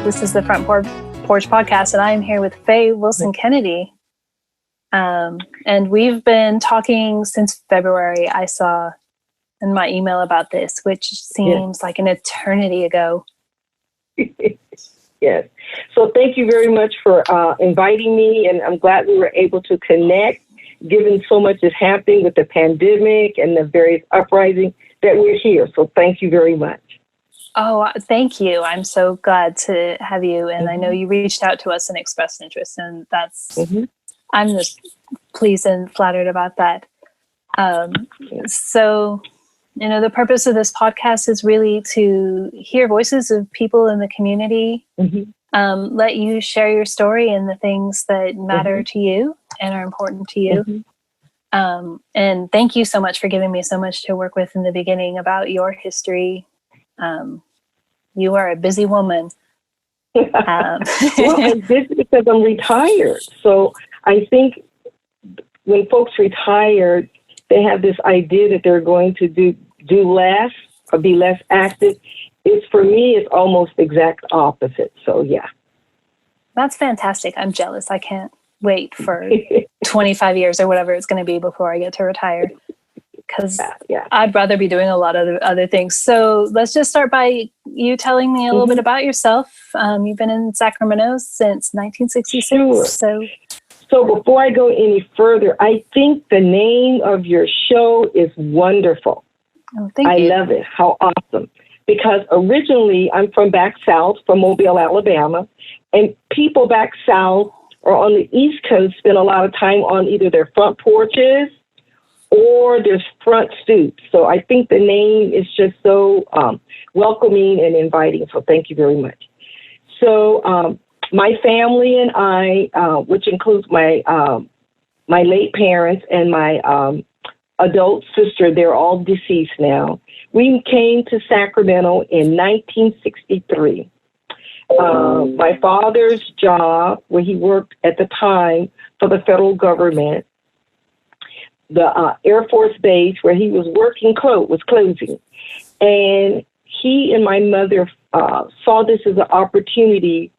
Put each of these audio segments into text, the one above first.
This is the Porch podcast, and I am here with Faye Wilson Kennedy. And we've been talking since February. I saw in my email about this, which seems like an eternity ago. Yes. So thank you very much for inviting me, and I'm glad we were able to connect, given so much is happening with the pandemic and the various uprisings, that we're here. So thank you very much. Oh, thank you. I'm so glad to have you. And I know you reached out to us and expressed interest, and that's, I'm just pleased and flattered about that. So, you know, the purpose of this podcast is really to hear voices of people in the community, let you share your story and the things that matter to you and are important to you. And thank you so much for giving me so much to work with in the beginning about your history. You are a busy woman. Well, I'm busy because I'm retired. So I think when folks retire, they have this idea that they're going to do less or be less active. For me, it's almost the exact opposite. So, yeah. That's fantastic. I'm jealous. I can't wait for 25 years or whatever it's going to be before I get to retire. Because I'd rather be doing a lot of other things. So let's just start by you telling me a little bit about yourself. You've been in Sacramento since 1966. Sure. So before I go any further, I think the name of your show is wonderful. Oh, thank you. I love it. How awesome. Because originally I'm from back south, from Mobile, Alabama. And people back south or on the East Coast spend a lot of time on either their front porches or there's front stoops. So I think the name is just so welcoming and inviting. So thank you very much. So my family and I, which includes my late parents and my adult sister, they're all deceased now. We came to Sacramento in 1963. My father's job, where he worked at the time for the federal government, the Air Force Base where he was working was closing. And he and my mother saw this as an opportunity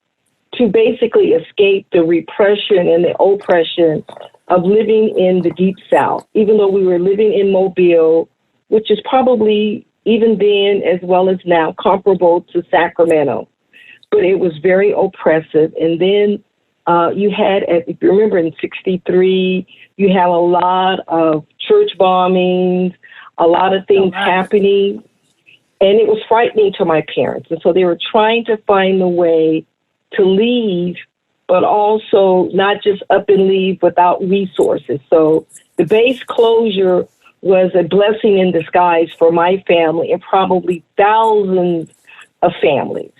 to basically escape the repression and the oppression of living in the Deep South, even though we were living in Mobile, which is probably even then as well as now comparable to Sacramento. But it was very oppressive. And then you had, if you remember, in 63, you had a lot of church bombings, a lot of things happening, and it was frightening to my parents. And so they were trying to find a way to leave, but also not just up and leave without resources. So the base closure was a blessing in disguise for my family and probably thousands of families.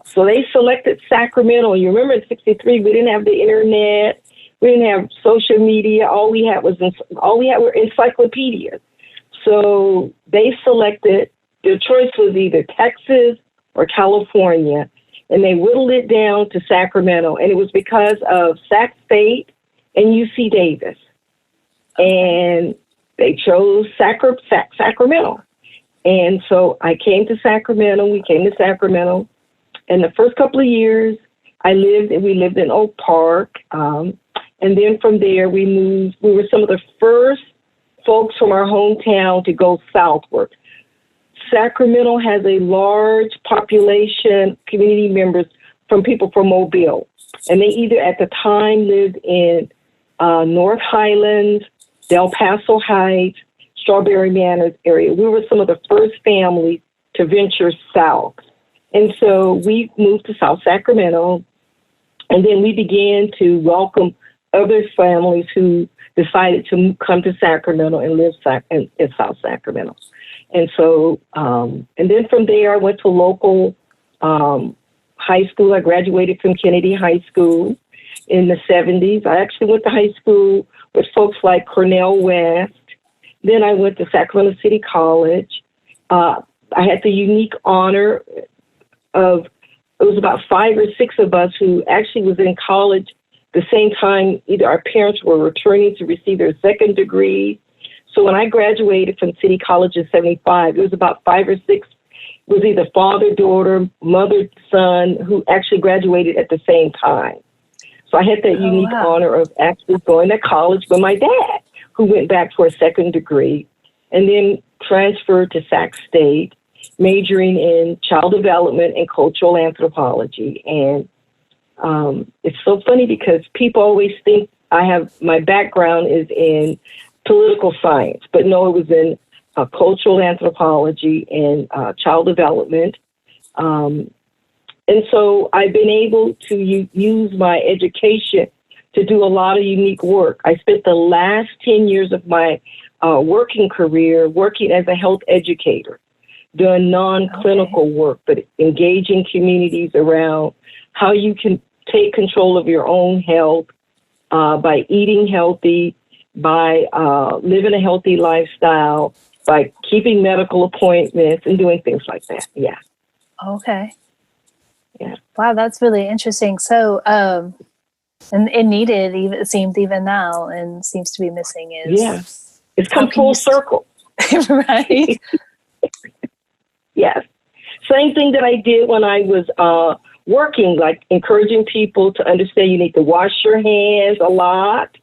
So they selected Sacramento. You remember in 63, we didn't have the internet. We didn't have social media. All we had were encyclopedias. So they selected, their choice was either Texas or California, and they whittled it down to Sacramento. And it was because of Sac State and UC Davis. And they chose Sacramento. And so I came to Sacramento. We came to Sacramento. And the first couple of years, we lived in Oak Park. And then from there, we moved. We were some of the first folks from our hometown to go southward. Sacramento has a large population, community members from people from Mobile. And they either at the time lived in North Highlands, Del Paso Heights, Strawberry Manors area. We were some of the first families to venture south. And so we moved to South Sacramento, and then we began to welcome other families who decided to come to Sacramento and live in South Sacramento. And so, and then from there, I went to local high school. I graduated from Kennedy High School in the 70s. I actually went to high school with folks like Cornell West. Then I went to Sacramento City College. I had the unique honor of, it was about 5 or 6 of us who actually was in college the same time. Either our parents were returning to receive their second degree. So when I graduated from City College in 75, it was about 5 or 6 was either father, daughter, mother, son, who actually graduated at the same time. So I had that unique honor of actually going to college with my dad, who went back for a second degree and then transferred to Sac State, majoring in child development and cultural anthropology. And it's so funny because people always think my background is in political science, but no, it was in cultural anthropology and child development. And so I've been able to use my education to do a lot of unique work. I spent the last 10 years of my working career working as a health educator, doing non-clinical work, but engaging communities around how you can take control of your own health by eating healthy, by living a healthy lifestyle, by keeping medical appointments and doing things like that. Yeah. Okay. Yeah. Wow, that's really interesting. So, and needed, even it seems even now, and seems to be missing is it's come full circle, right? Yes. Same thing that I did when I was working, like encouraging people to understand you need to wash your hands a lot.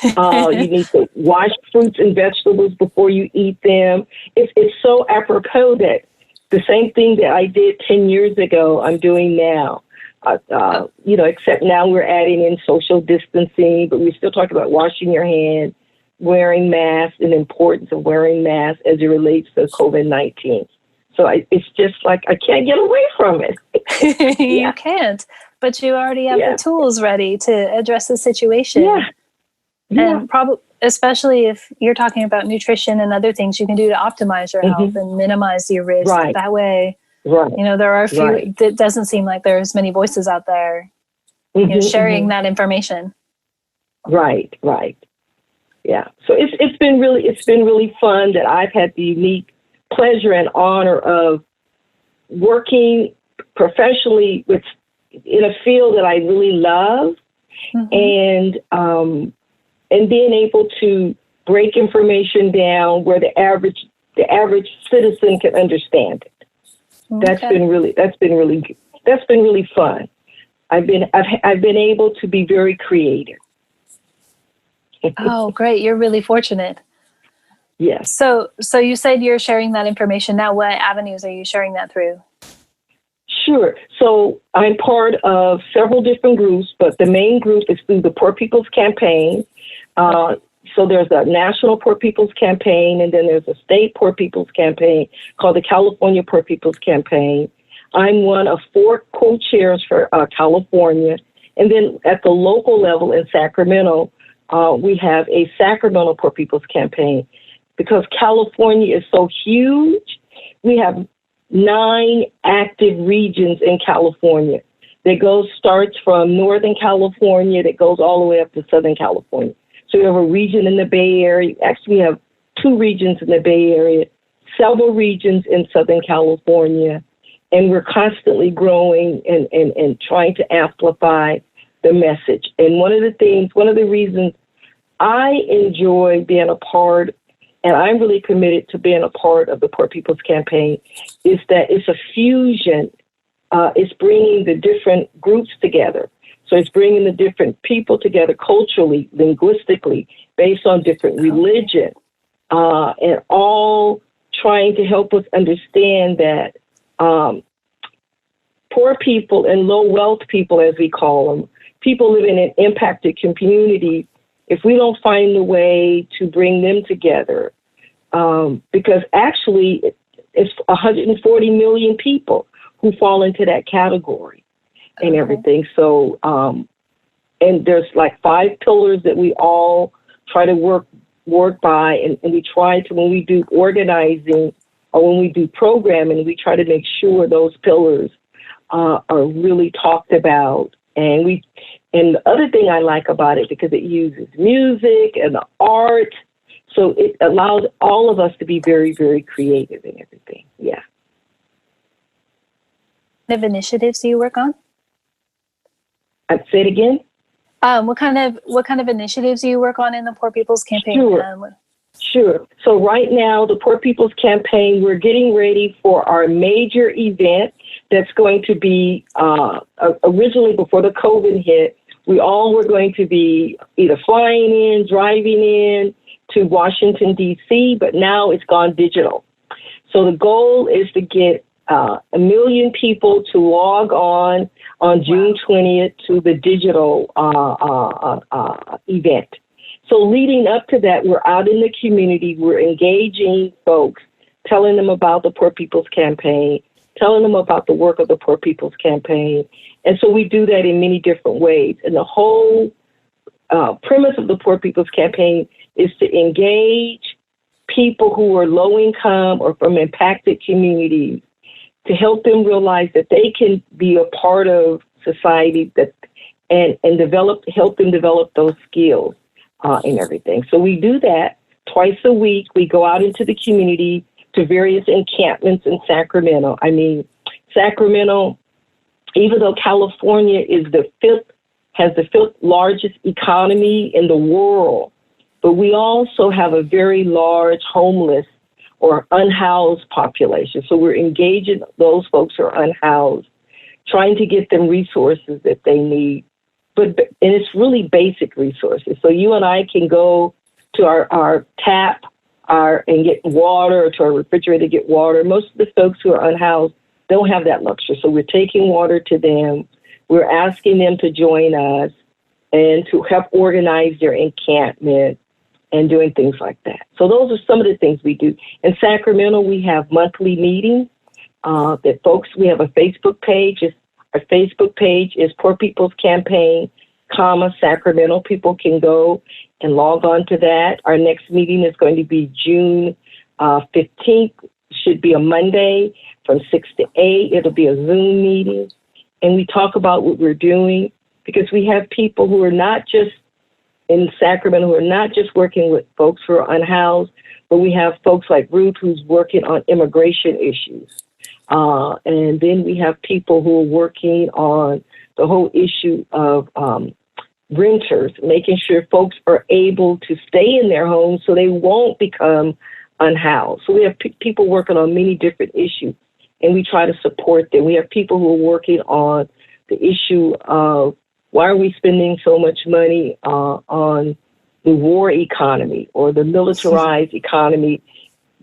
You need to wash fruits and vegetables before you eat them. It's so apropos that the same thing that I did 10 years ago, I'm doing now. Except now we're adding in social distancing, but we're still talking about washing your hands, wearing masks, and the importance of wearing masks as it relates to COVID-19. So it's just like I can't get away from it. You can't, but you already have the tools ready to address the situation. And probably, especially if you're talking about nutrition and other things you can do to optimize your health and minimize your risk. Right. That way, there are a few, it doesn't seem like there's many voices out there, sharing that information. Right. Yeah. So it's been really fun that I've had the unique pleasure and honor of working professionally in a field that I really love, and being able to break information down where the average citizen can understand it. That's been really fun. I've been able to be very creative. Oh, great. You're really fortunate. Yes. So you said you're sharing that information. Now, what avenues are you sharing that through? Sure. So I'm part of several different groups, but the main group is through the Poor People's Campaign. So there's a national Poor People's Campaign, and then there's a state Poor People's Campaign called the California Poor People's Campaign. I'm one of 4 co-chairs for California. And then at the local level in Sacramento, we have a Sacramento Poor People's Campaign. Because California is so huge, we have 9 active regions in California. Starts from Northern California that goes all the way up to Southern California. So we have a region in the Bay Area. Actually, we have 2 regions in the Bay Area, several regions in Southern California, and we're constantly growing and trying to amplify the message. And one of the reasons I enjoy being a part, and I'm really committed to being a part of the Poor People's Campaign, is that it's a fusion. It's bringing the different groups together. So it's bringing the different people together culturally, linguistically, based on different religion, and all trying to help us understand that poor people and low wealth people, as we call them, people living in impacted communities, if we don't find a way to bring them together, because actually it's 140 million people who fall into that category and everything. So, and there's like 5 pillars that we all try to work by, and we try to, when we do organizing or when we do programming, we try to make sure those pillars are really talked about. And the other thing I like about it, because it uses music and the art, so it allows all of us to be very, very creative and everything. Yeah. What kind of initiatives do you work on? I'd say it again. What kind of initiatives do you work on in the Poor People's Campaign? Sure. Sure. So right now, the Poor People's Campaign, we're getting ready for our major event that's going to be, originally before the COVID hit, we all were going to be either flying in, driving in to Washington, D.C., but now it's gone digital. So the goal is to get 1 million people to log on June 20th to the digital event. So leading up to that, we're out in the community, we're engaging folks, telling them about the Poor People's Campaign, telling them about the work of the Poor People's Campaign. And so we do that in many different ways. And the whole premise of the Poor People's Campaign is to engage people who are low income or from impacted communities, to help them realize that they can be a part of society and help them develop those skills and everything. So we do that twice a week. We go out into the community to various encampments in Sacramento. I mean, Sacramento, even though California has the fifth largest economy in the world, but we also have a very large homeless or unhoused population. So we're engaging those folks who are unhoused, trying to get them resources that they need. And it's really basic resources. So you and I can go to our tap and get water, or to our refrigerator to get water. Most of the folks who are unhoused don't have that luxury. So we're taking water to them. We're asking them to join us and to help organize their encampment and doing things like that. So those are some of the things we do. In Sacramento, we have monthly meetings we have a Facebook page. Our Facebook page is Poor People's Campaign, Sacramento. People can go and log on to that. Our next meeting is going to be June 15th. Should be a Monday from 6 to 8. It'll be a Zoom meeting. And we talk about what we're doing, because we have people who are not just in Sacramento, who are not just working with folks who are unhoused, but we have folks like Ruth who's working on immigration issues. And then we have people who are working on the whole issue of renters, making sure folks are able to stay in their homes so they won't become unhoused. So we have people working on many different issues, and we try to support them. We have people who are working on the issue of why are we spending so much money on the war economy or the militarized economy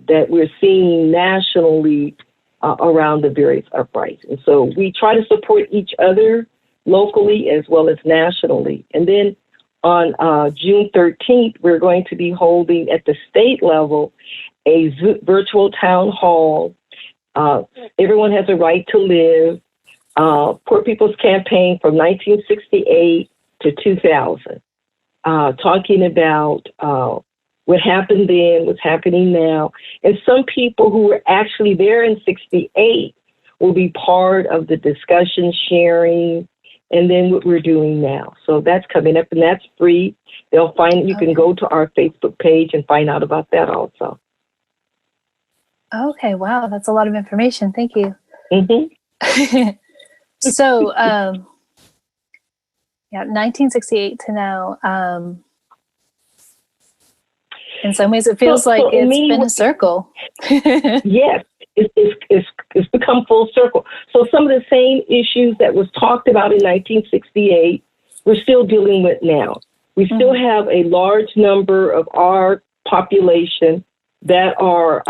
that we're seeing nationally around the various uprisings. So we try to support each other locally as well as nationally. And then on June 13th, we're going to be holding at the state level a virtual town hall. Everyone has a right to live. Poor People's Campaign from 1968 to 2000, talking about what happened then, what's happening now. And some people who were actually there in 68 will be part of the discussion, sharing, and then what we're doing now. So that's coming up, and that's free. You can go to our Facebook page and find out about that also. Okay, wow, that's a lot of information. Thank you. Mm-hmm. So, 1968 to now, in some ways it feels like it's been a circle. Yes, it's become full circle. So some of the same issues that was talked about in 1968, we're still dealing with now. We still have a large number of our population that are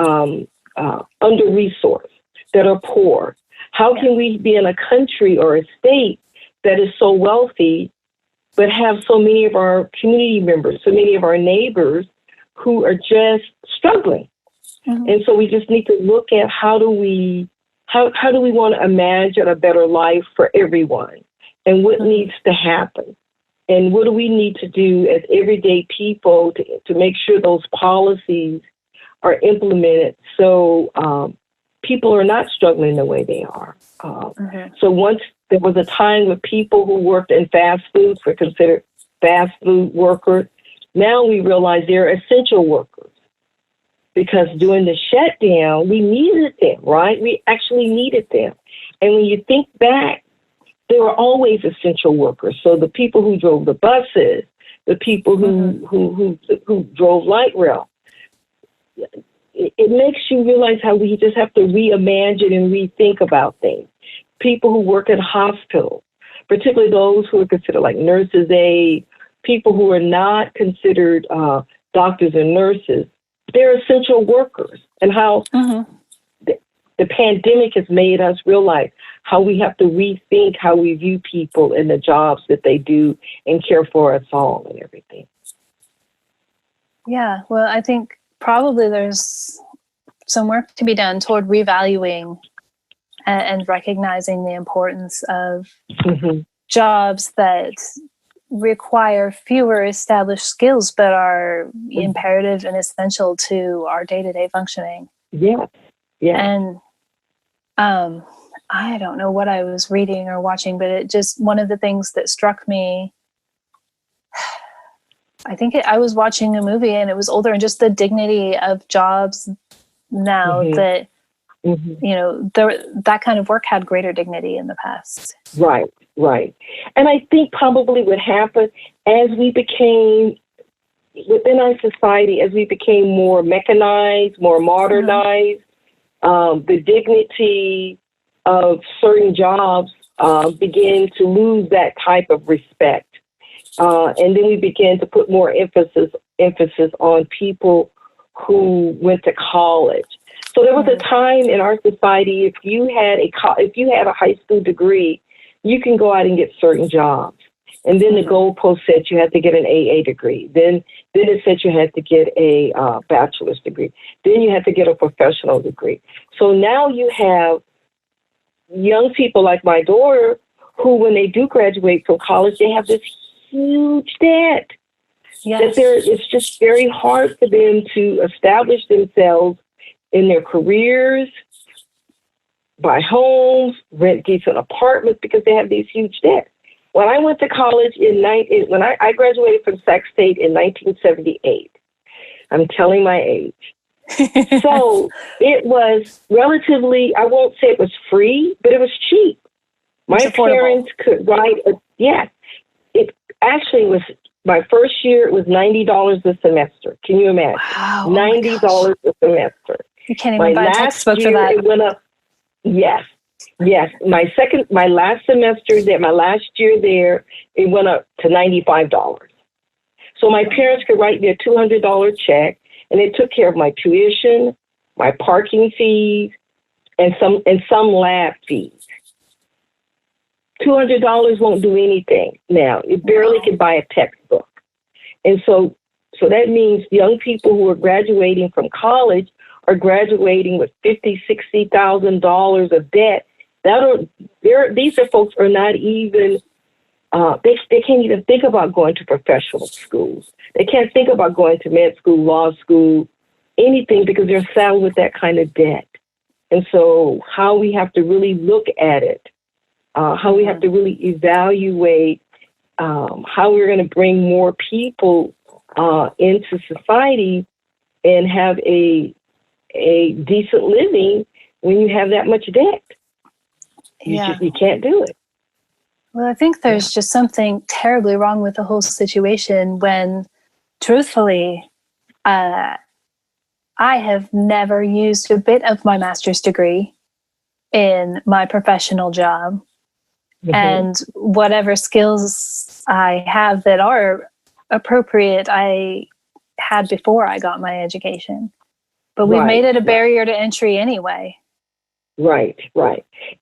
under-resourced, that are poor. How can we be in a country or a state that is so wealthy, but have so many of our community members, so many of our neighbors who are just struggling? Mm-hmm. And so we just need to look at how do we want to imagine a better life for everyone, and what needs to happen, and what do we need to do as everyday people to make sure those policies are implemented so people are not struggling the way they are. So once there was a time when people who worked in fast foods were considered fast food workers. Now we realize they're essential workers, because during the shutdown, we needed them, right? We actually needed them. And when you think back, they were always essential workers. So the people who drove the buses, the people who drove light rail, it makes you realize how we just have to reimagine and rethink about things. People who work in hospitals, particularly those who are considered like nurses' aide, people who are not considered doctors and nurses, they're essential workers, and how the pandemic has made us realize how we have to rethink how we view people and the jobs that they do and care for us all and everything. Yeah, well, I think probably there's some work to be done toward revaluing and recognizing the importance of jobs that require fewer established skills but are imperative and essential to our day-to-day functioning. Yeah. And I don't know what I was reading or watching, but it just, one of the things that struck me, I was watching a movie and it was older, and just the dignity of jobs now that, you know, that kind of work had greater dignity in the past. Right. And I think probably what happened as we became, within our society, as we became more mechanized, more modernized, the dignity of certain jobs began to lose that type of respect. And then we began to put more emphasis on people who went to college. So there was a time in our society, if you had a high school degree, you can go out and get certain jobs. And then the goalpost said you had to get an AA degree. Then it said you had to get a bachelor's degree. Then you had to get a professional degree. So now you have young people like my daughter who, when they do graduate from college, they have this huge debt. Yes. It's just very hard for them to establish themselves in their careers, buy homes, rent decent apartments, because they have these huge debts. When I went to college when I graduated from Sac State in 1978, I'm telling my age. So it was relatively, I won't say it was free, but it was cheap. My parents could write it actually was, my first year, it was $90 a semester. Can you imagine? Wow. $90 a semester. You can't even buy a textbook for that. It went up. Yes. My last semester there, my last year there, it went up to $95. So my parents could write me a $200 check, and it took care of my tuition, my parking fees, and some lab fees. $200 won't do anything now. It barely could buy a textbook. And so that means young people who are graduating from college are graduating with $50,000, $60,000 of debt. These are folks are not even, they can't even think about going to professional schools. They can't think about going to med school, law school, anything, because they're saddled with that kind of debt. And so how we have to really look at it, how we have to really evaluate how we're going to bring more people into society and have a decent living when you have that much debt. You can't do it. Well, I think there's just something terribly wrong with the whole situation when, truthfully, I have never used a bit of my master's degree in my professional job. And whatever skills I have that are appropriate, I had before I got my education. But we've made it a barrier to entry anyway. Right.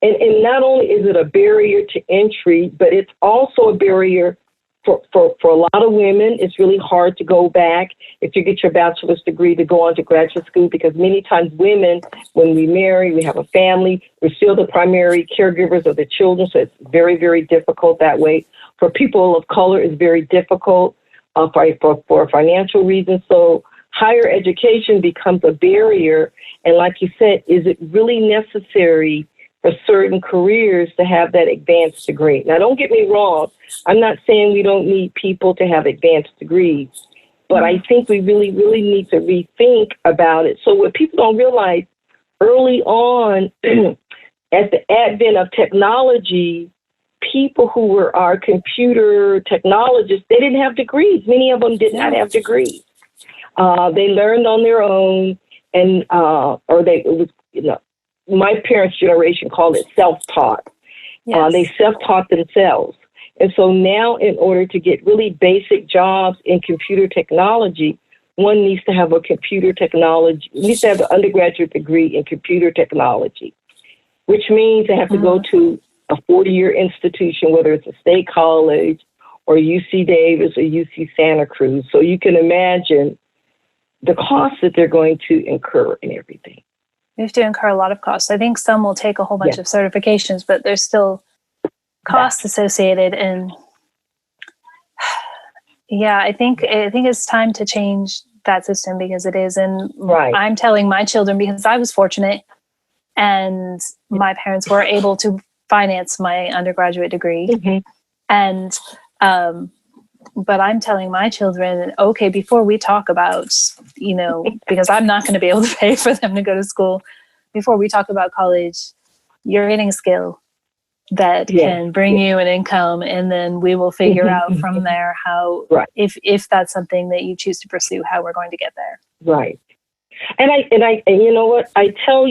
And not only is it a barrier to entry, but it's also a barrier for a lot of women. It's really hard to go back if you get your bachelor's degree to go on to graduate school, because many times women, when we marry, we have a family, we're still the primary caregivers of the children. So it's very, very difficult that way. For people of color, it's very difficult for financial reasons. So higher education becomes a barrier. And like you said, is it really necessary for certain careers to have that advanced degree? Now, don't get me wrong. I'm not saying we don't need people to have advanced degrees, but I think we really, really need to rethink about it. So what people don't realize, early on, at the advent of technology, people who were our computer technologists, they didn't have degrees. Many of them did not have degrees. They learned on their own. and my parents' generation called it self-taught. Yes. They self-taught themselves. And so now, in order to get really basic jobs in computer technology, one needs to have needs to have an undergraduate degree in computer technology, which means they have to go to a 40-year institution, whether it's a state college or UC Davis or UC Santa Cruz. So you can imagine the costs that they're going to incur and everything. You have to incur a lot of costs. I think some will take a whole bunch of certifications, but there's still costs associated. And I think it's time to change that system, because it is. And I'm telling my children, because I was fortunate and my parents were able to finance my undergraduate degree. And, but I'm telling my children, okay, before we talk about, because I'm not going to be able to pay for them to go to school, before we talk about college, you're getting a skill that can bring you an income, and then we will figure out from there how, if that's something that you choose to pursue, how we're going to get there. Right. And you know what? I tell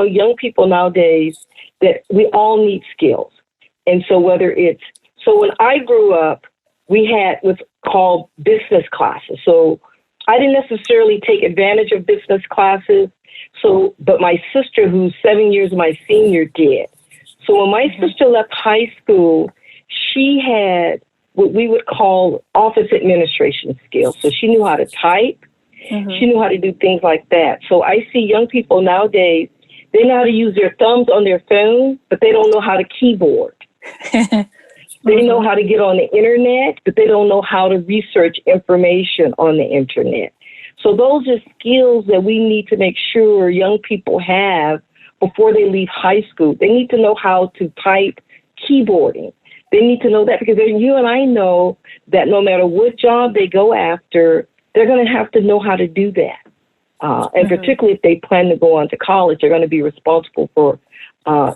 young people nowadays that we all need skills. And so when I grew up, we had what's called business classes. So I didn't necessarily take advantage of business classes. But my sister, who's 7 years my senior, did. So when my sister left high school, she had what we would call office administration skills. So she knew how to type. She knew how to do things like that. So I see young people nowadays, they know how to use their thumbs on their phone, but they don't know how to keyboard. They know how to get on the internet, but they don't know how to research information on the internet. So those are skills that we need to make sure young people have before they leave high school. They need to know how to type keyboarding. They need to know that, because you and I know that no matter what job they go after, they're going to have to know how to do that. And particularly if they plan to go on to college, they're going to be responsible for,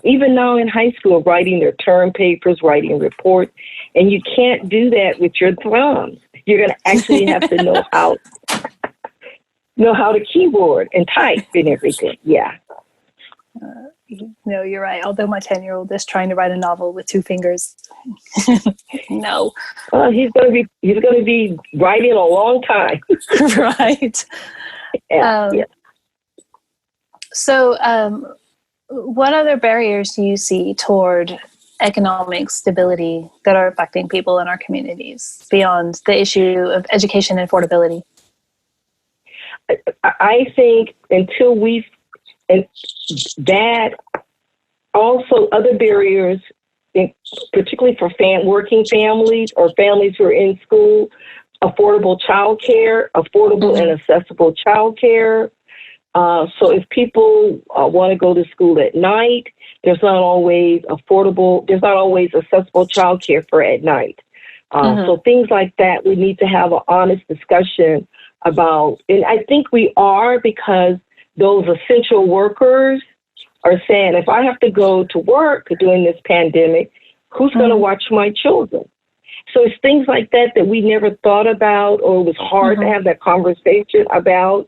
even now in high school, writing their term papers, writing reports. And you can't do that with your thumbs. You're going to actually have to know how to keyboard and type and everything. Yeah. No, you're right. Although my 10-year-old is trying to write a novel with 2 fingers. No. Well, he's going to be writing a long time. Right. So, what other barriers do you see toward economic stability that are affecting people in our communities beyond the issue of education and affordability? I think until and that also other barriers, particularly for working families or families who are in school, affordable childcare, affordable and accessible childcare. So if people want to go to school at night, there's not always accessible childcare for at night. So things like that, we need to have an honest discussion about, and I think we are, because those essential workers are saying, if I have to go to work during this pandemic, who's going to watch my children? So it's things like that we never thought about, or it was hard to have that conversation about,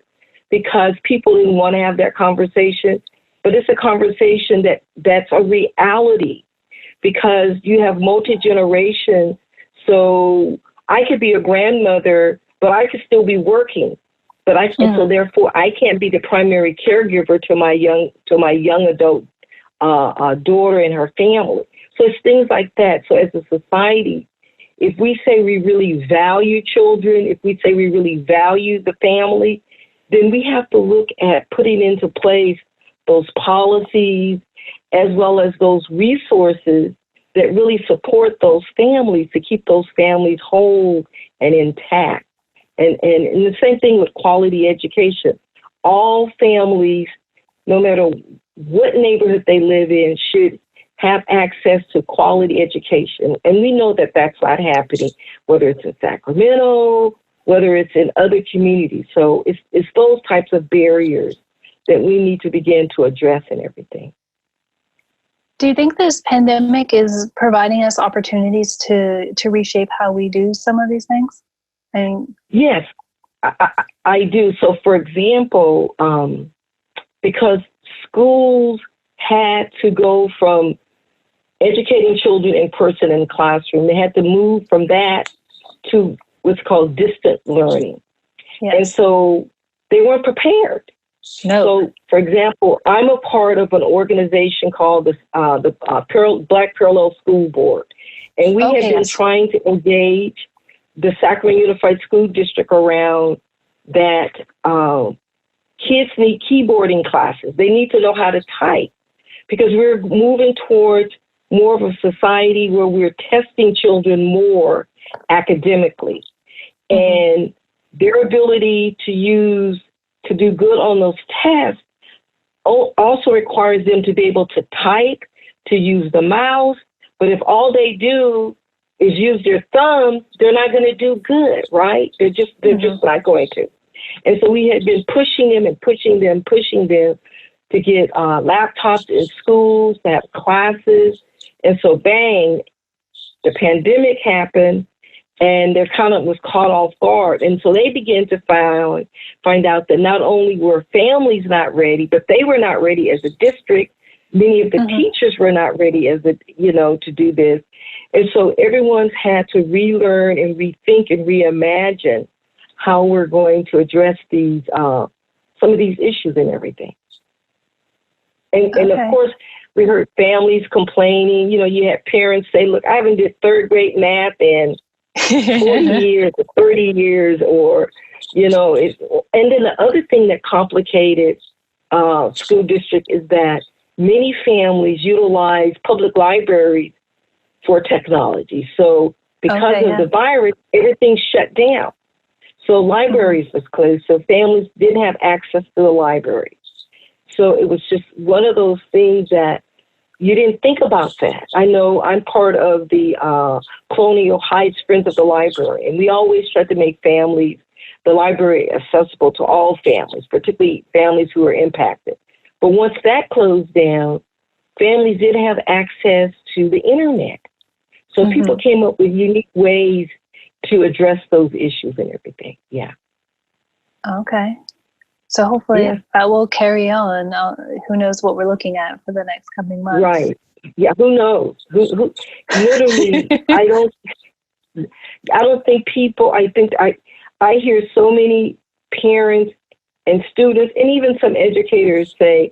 because people didn't want to have that conversation. But it's a conversation that's a reality, because you have multi-generation. So I could be a grandmother, but I could still be working. But so therefore I can't be the primary caregiver to my young adult daughter and her family. So it's things like that. So as a society, if we say we really value children, if we say we really value the family, then we have to look at putting into place those policies as well as those resources that really support those families, to keep those families whole and intact. And the same thing with quality education. All families, no matter what neighborhood they live in, should have access to quality education. And we know that that's not happening, whether it's in Sacramento, whether it's in other communities. So it's those types of barriers that we need to begin to address and everything. Do you think this pandemic is providing us opportunities to reshape how we do some of these things? Yes, I do. So, for example, because schools had to go from educating children in person in the classroom. They had to move from that to what's called distant learning. Yes. And so they weren't prepared. No. So, for example, I'm a part of an organization called the Black Parallel School Board. And we have been trying to engage the Sacramento Unified School District around that kids need keyboarding classes. They need to know how to type because we're moving towards more of a society where we're testing children more academically. Mm-hmm. And their ability to do good on those tests also requires them to be able to type, to use the mouse. But if all they do is use their thumbs, they're not going to do good, right? They're just not going to. And so we had been pushing them to get laptops in schools, to have classes. And so bang, the pandemic happened, and they're kind of was caught off guard. And so they began to find out that not only were families not ready, but they were not ready as a district. Many of the teachers were not ready to do this. And so everyone's had to relearn and rethink and reimagine how we're going to address these, some of these issues and everything. And of course, we heard families complaining. You had parents say, look, I haven't did third grade math in 40 years or 30 years, or, and then the other thing that complicated school district is that many families utilize public libraries for technology. So because of the virus, everything shut down. So libraries was closed. So families didn't have access to the library. So it was just one of those things that you didn't think about that. I know I'm part of the Colonial Heights Friends of the Library, and we always try to make the library accessible to all families, particularly families who are impacted. But once that closed down, families didn't have access to the internet. So people came up with unique ways to address those issues and everything. Yeah. Okay. So hopefully that will carry on. Who knows what we're looking at for the next coming months? Right. Yeah. Who knows? Who literally, I don't think people, I hear so many parents and students and even some educators say,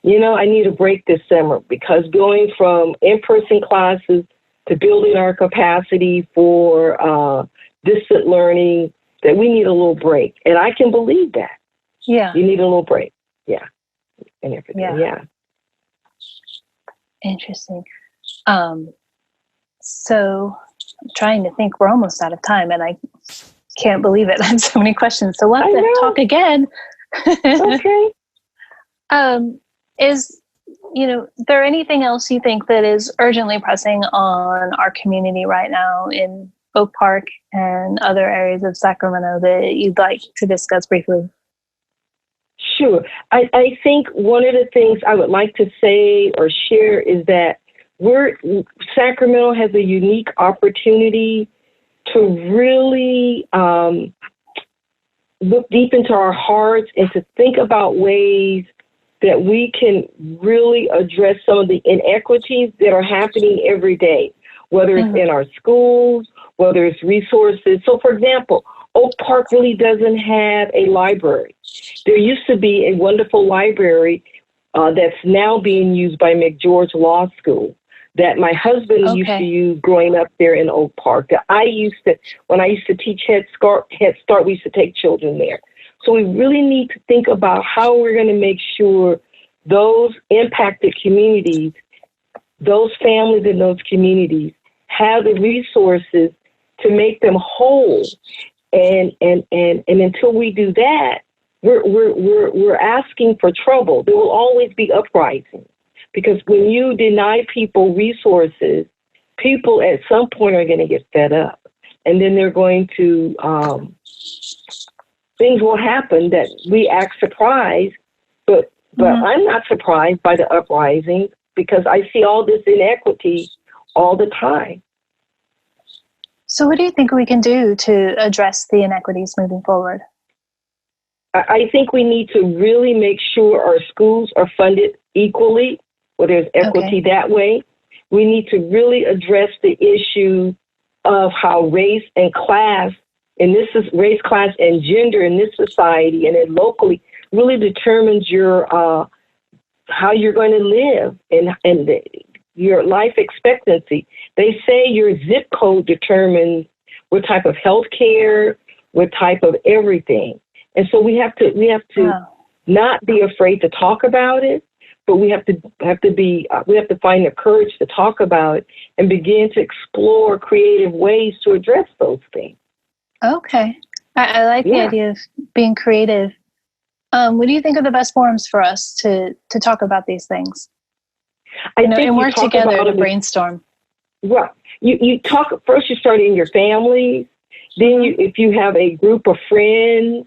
I need a break this summer because going from in-person classes to building our capacity for distant learning, that we need a little break. And I can believe that. Yeah. You need a little break. Yeah. And everything. Yeah. Interesting. So I'm trying to think, we're almost out of time and I can't believe it. I have so many questions. So we'll have to talk again. Okay. Is there anything else you think that is urgently pressing on our community right now in Oak Park and other areas of Sacramento that you'd like to discuss briefly? Sure. I think one of the things I would like to say or share is that Sacramento has a unique opportunity to really look deep into our hearts and to think about ways that we can really address some of the inequities that are happening every day, whether it's in our schools, whether it's resources. So, for example, Oak Park really doesn't have a library. There used to be a wonderful library that's now being used by McGeorge Law School that my husband used to use growing up there in Oak Park. That when I used to teach Head Start, we used to take children there. So we really need to think about how we're going to make sure those impacted communities, those families in those communities, have the resources to make them whole. And until we do that, we're asking for trouble. There will always be uprising because when you deny people resources, people at some point are going to get fed up, and then they're going to things will happen that we act surprised. But I'm not surprised by the uprising because I see all this inequity all the time. So what do you think we can do to address the inequities moving forward? I think we need to really make sure our schools are funded equally, where there's equity that way. We need to really address the issue of how race and class, and this is race, class, and gender in this society and then locally, really determines your how you're going to live and your life expectancy. They say your zip code determines what type of health care, what type of everything. And so we have to not be afraid to talk about it, but we have to find the courage to talk about it and begin to explore creative ways to address those things. Okay. I like the idea of being creative. What do you think are the best forums for us to talk about these things? And work together to brainstorm. Well, you talk first. You start in your family. Then, if you have a group of friends,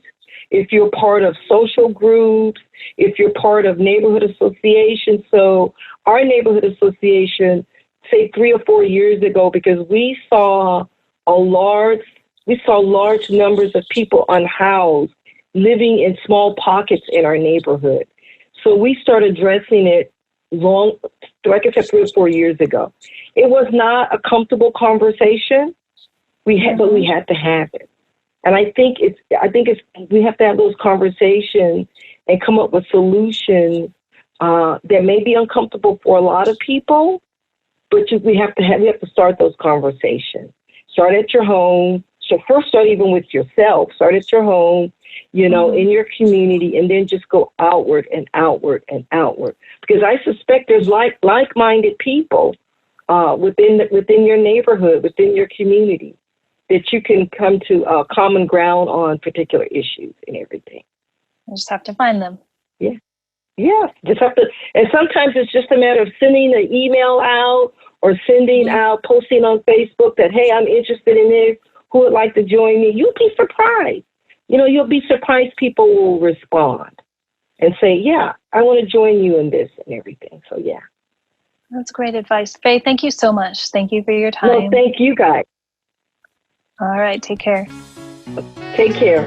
if you're part of social groups, if you're part of neighborhood associations. So our neighborhood association, say 3 or 4 years ago, because we saw large numbers of people unhoused living in small pockets in our neighborhood. So we started addressing it like I said, 3 or 4 years ago. It was not a comfortable conversation. But we had to have it. And I think we have to have those conversations and come up with solutions that may be uncomfortable for a lot of people, but we have to start those conversations. Start at your home. So first start even with yourself. Start at your home, in your community, and then just go outward and outward and outward. Because I suspect there's like-minded people within your neighborhood, within your community, that you can come to common ground on particular issues and everything. You just have to find them. Yeah, just have to. And sometimes it's just a matter of sending an email out or posting on Facebook that, hey, I'm interested in this. Who would like to join me? You'll be surprised. You'll be surprised people will respond and say, yeah, I want to join you in this and everything. So, yeah. That's great advice. Faye, thank you so much. Thank you for your time. No, thank you, guys. All right. Take care. Take care.